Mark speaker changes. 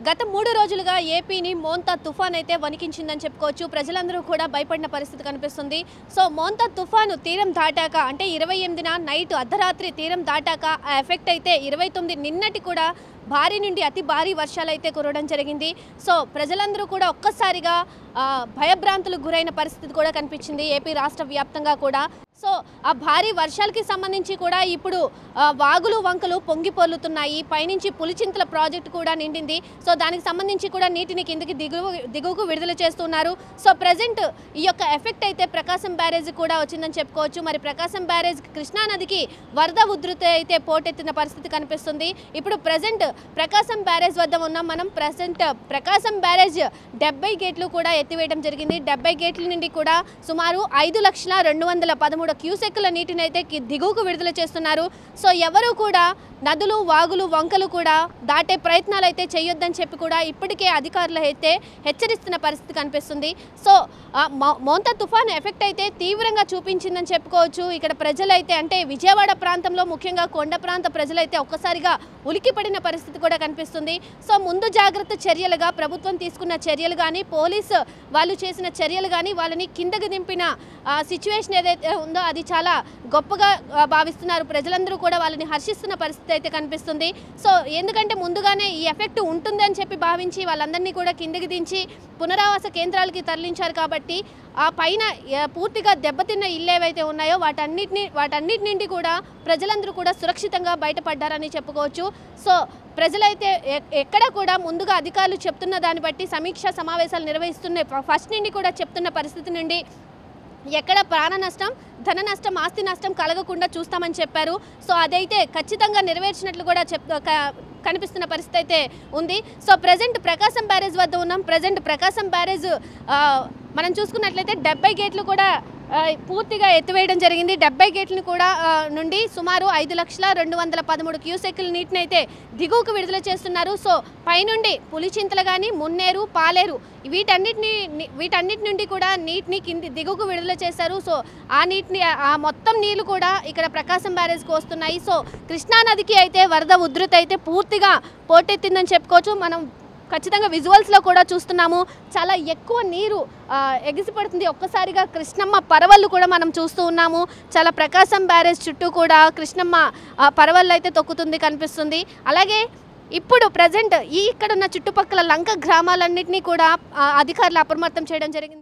Speaker 1: గత 3 రోజులుగా ఏపీని మోంతా తుఫాన్ అయితే వణికించిందని చెప్పుకోవచ్చు. ప్రజలందరూ కూడా భయపడిన పరిస్థితి కనిపిస్తుంది. సో మోంతా తుఫాను తీరం దాటాక అంటే 28న నైట్ అర్ధరాత్రి తీరం దాటాక ఆ ఎఫెక్ట్ అయితే 29 నిన్నటి కూడా భారీ నుండి అతి భారీ వర్షాలు అయితే కురవడం జరిగింది. సో ప్రజలందరూ కూడా ఒక్కసారిగా భయభ్రాంతులకు గురైన పరిస్థితి కూడా కనిపించింది ఏపీ రాష్ట్ర వ్యాప్తంగా కూడా. సో ఆ భారీ వర్షాలకి సంబంధించి కూడా ఇప్పుడు వాగులు వంకలు పొంగి పొర్లుతున్నాయి. పైనుంచి పులిచింతల ప్రాజెక్టు కూడా నిండింది. సో దానికి సంబంధించి కూడా నీటిని కిందకి దిగువకు విడుదల చేస్తున్నారు. సో ప్రజెంట్ ఈ యొక్క ఎఫెక్ట్ అయితే ప్రకాశం బ్యారేజ్ కూడా వచ్చిందని చెప్పుకోవచ్చు. మరి ప్రకాశం బ్యారేజ్ కృష్ణానదికి వరద ఉధృతి అయితే పోటెత్తిన పరిస్థితి కనిపిస్తుంది. ఇప్పుడు ప్రజెంట్ ప్రకాశం బ్యారేజ్ వద్ద ఉన్నాం మనం. ప్రజెంట్ ప్రకాశం బ్యారేజ్ 70 గేట్లు కూడా ఎత్తివేయడం జరిగింది. 70 గేట్ల నుండి కూడా సుమారు 5,213 క్యూసెక్కుల నీటిని అయితే దిగువకు విడుదల చేస్తున్నారు. సో ఎవరు కూడా నదులు వాగులు వంకలు కూడా దాటే ప్రయత్నాలు అయితే చేయొద్దని చెప్పి కూడా ఇప్పటికే అధికారులు అయితే హెచ్చరిస్తున్న పరిస్థితి కనిపిస్తుంది. సో మోంతా తుఫాన్ ఎఫెక్ట్ అయితే తీవ్రంగా చూపించిందని చెప్పుకోవచ్చు. ఇక్కడ ప్రజలైతే అంటే విజయవాడ ప్రాంతంలో ముఖ్యంగా కొండ ప్రాంత ప్రజలైతే ఒక్కసారిగా ఉలికిపడిన పరిస్థితి కూడా కనిపిస్తుంది. సో ముందు జాగ్రత్త చర్యలుగా ప్రభుత్వం తీసుకున్న చర్యలు కానీ పోలీసు వాళ్ళు చేసిన చర్యలు కానీ వాళ్ళని కిందకి దింపిన సిచ్యువేషన్ ఏదైతే ఉందో అది చాలా గొప్పగా భావిస్తున్నారు. ప్రజలందరూ కూడా వాళ్ళని హర్షిస్తున్న పరిస్థితి అయితే కనిపిస్తుంది. సో ఎందుకంటే ముందుగానే ఈ ఎఫెక్ట్ ఉంటుంది అని చెప్పి భావించి వాళ్ళందరినీ కూడా కిందకి దించి పునరావాస కేంద్రాలకి తరలించారు. కాబట్టి ఆ పైన పూర్తిగా దెబ్బతిన్న ఇళ్ళు ఏవైతే ఉన్నాయో వాటన్నిటి నుండి కూడా ప్రజలందరూ కూడా సురక్షితంగా బయటపడ్డారని చెప్పుకోవచ్చు. సో ప్రజలైతే ఎక్కడ కూడా ముందుగా అధికారులు చెప్తున్న దాన్ని బట్టి సమీక్షా సమావేశాలు నిర్వహిస్తున్న ఫస్ట్ నుండి కూడా చెప్తున్న పరిస్థితి నుండి ఎక్కడ ప్రాణ నష్టం ధన నష్టం ఆస్తి నష్టం కలగకుండా చూస్తామని చెప్పారు. సో అదైతే ఖచ్చితంగా నెరవేర్చినట్లు కూడా కనిపిస్తున్న పరిస్థితి అయితే ఉంది. సో ప్రజెంట్ ప్రకాశం బ్యారేజ్ వద్ద ఉన్నాం. ప్రజెంట్ ప్రకాశం బ్యారేజ్ మనం చూసుకున్నట్లయితే 70 గేట్లు కూడా పూర్తిగా ఎత్తివేయడం జరిగింది. 70 గేట్లను కూడా నుండి సుమారు 5,213 క్యూసెక్కుల నీటిని అయితే దిగువకు విడుదల చేస్తున్నారు. సో పైనుండి పులిచింతలు కానీ మున్నేరు పాలేరు వీటన్నిటి నుండి కూడా నీటిని దిగువకు విడుదల చేశారు. సో ఆ నీటిని మొత్తం నీళ్లు కూడా ఇక్కడ ప్రకాశం బ్యారేజ్కి వస్తున్నాయి. సో కృష్ణానదికి అయితే వరద ఉధృతి అయితే పూర్తిగా పోటెత్తిందని చెప్పుకోవచ్చు. మనం ఖచ్చితంగా విజువల్స్లో కూడా చూస్తున్నాము. చాలా ఎక్కువ నీరు ఎగిసిపడుతుంది. ఒక్కసారిగా కృష్ణమ్మ పరవళ్ళు కూడా మనం చూస్తూ ఉన్నాము. చాలా ప్రకాశం బ్యారేజ్ చుట్టూ కూడా కృష్ణమ్మ పరవళ్ళు అయితే తొక్కుతుంది కనిపిస్తుంది. అలాగే ఇప్పుడు ప్రజెంట్ ఇక్కడ ఉన్న చుట్టుపక్కల లంక గ్రామాలన్నింటినీ కూడా అధికారులు అప్రమత్తం చేయడం జరిగింది.